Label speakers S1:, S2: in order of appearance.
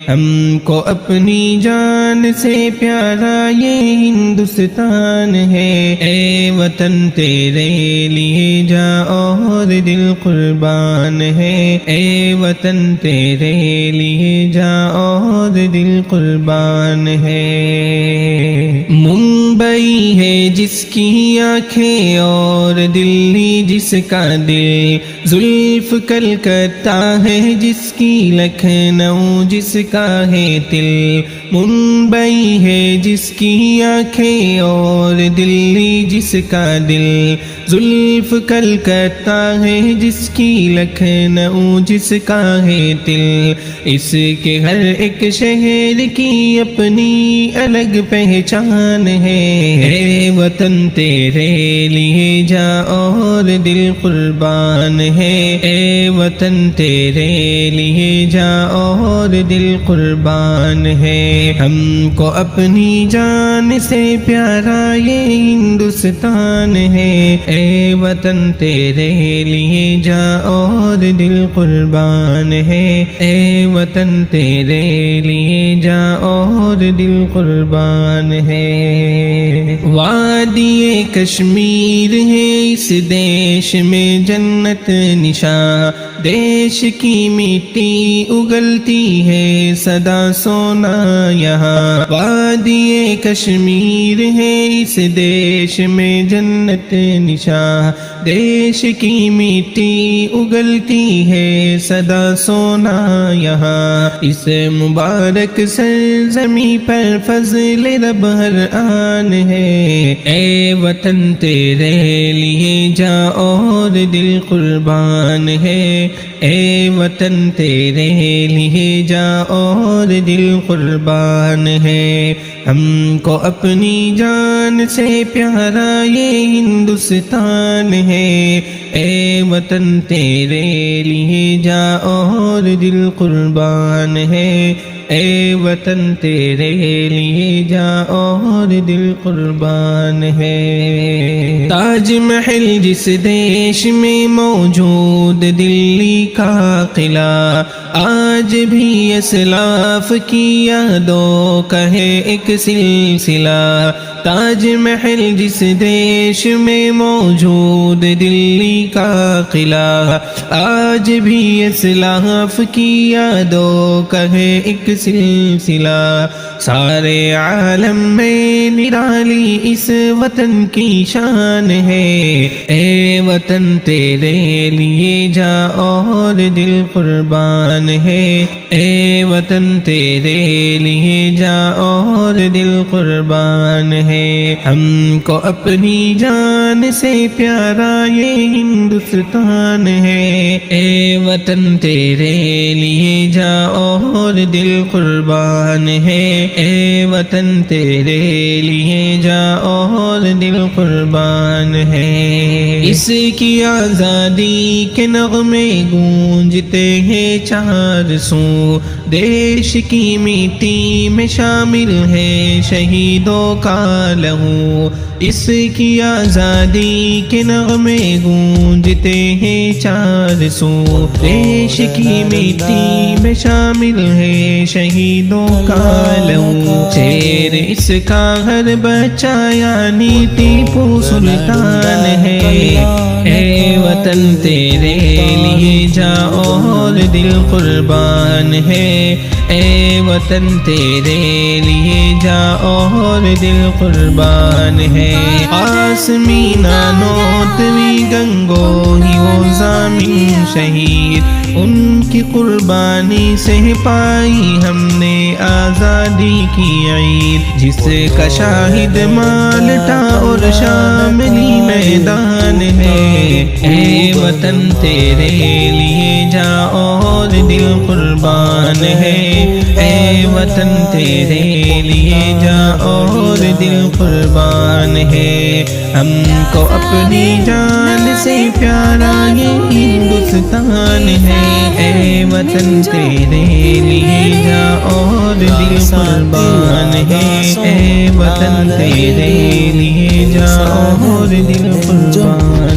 S1: ہم کو اپنی جان سے پیارا یہ ہندوستان ہے، اے وطن تیرے لیے جاں اور دل قربان ہے، اے وطن تیرے لیے جاں اور دل قربان ہے۔ ممبئی ہے جس کی آنکھیں اور دلی جس کا دل، زلف کلکتہ ہے جس کی لکھنؤ جس کا ہے دل، ممبئی ہے جس کی آنکھیں اور دلی جس کا دل، زلف کلکتہ ہے جس کی لکھنؤ جس کا ہے دل، اس کے ہر ایک شہر کی اپنی الگ پہچان ہے، اے وطن تیرے لیے جاں اور دل قربان ہے، اے وطن تیرے لیے جاں اور دل قربان ہے۔ ہم کو اپنی جان سے پیارا یہ ہندوستان ہے، اے وطن تیرے لیے جاں اور دل قربان ہے، اے وطن تیرے لیے جاں اور دل قربان ہے۔ وادی کشمیر ہے اس دیش میں جنت نشاں، دیش کی مٹی اگلتی ہے سدا سونا یہاں، وادی کشمیر ہے اس دیش میں جنت نشاں، دیش کی مٹی اگلتی ہے سدا سونا یہاں، اس مبارک سرزمین پر فضل رب ہر آن ہے، اے وطن تیرے لیے جاں اور دل قربان ہے، اے وطن تیرے لیے جاں اور دل قربان ہے۔ ہم کو اپنی جان سے پیارا یہ ہندوستان ہے، اے وطن تیرے لیے جاں اور دل قربان ہے، اے وطن تیرے لیے جاں اور دل قربان ہے۔ تاج محل جس دیش میں موجود دلی کا قلعہ، آج بھی اسلاف کی یادوں کا ہے ایک سلسلہ، تاج محل جس دیش میں موجود دلی کا قلعہ، آج بھی اسلاف کی یادوں کا ہے ایک سلسلہ، سارے عالم میں نرالی اس وطن کی شان ہے، اے وطن تیرے لیے جاں اور دل قربان ہے، اے وطن تیرے لیے جاں اور دل قربان ہے۔ ہم کو اپنی جان سے پیارا یہ ہندوستان ہے، اے وطن تیرے لیے جاں اور دل قربان ہے، اے وطن تیرے لیے جاں اور دل قربان ہے۔ اس کی آزادی کے نغمے گونجتے ہیں چار سو، دیش کی مٹی میں شامل ہے شہیدوں کا لہو، اس کی آزادی کے نغمے گونجتے ہیں چار سو، دیش کی مٹی میں شامل ہے شہیدوں کا لہو، شیر اس کا ہر بچہ یعنی ٹیپو سلطان ہے، اے وطن تیرے لیے جاں اور دل قربان ہے، اے وطن تیرے لیے جاں اور دل قربان ہے۔ آسمینا نوتوی گنگوہی وہ ضامن شہید، ان کی قربانی سے پائی ہم نے آزادی کی عید، جس کا شاہد مالٹا اور شاملی میدان ہے، اے وطن تیرے لیے جاں اور دل قربان ہے، اے وطن تیرے لیے جاں اور دل قربان ہے۔ ہم کو اپنی جان سے پیارا یہ ہندوستان ہے، اے وطن تیرے لیے جاں اور دل قربان ہے، اے وطن تیرے لیے جاں اور دل قربان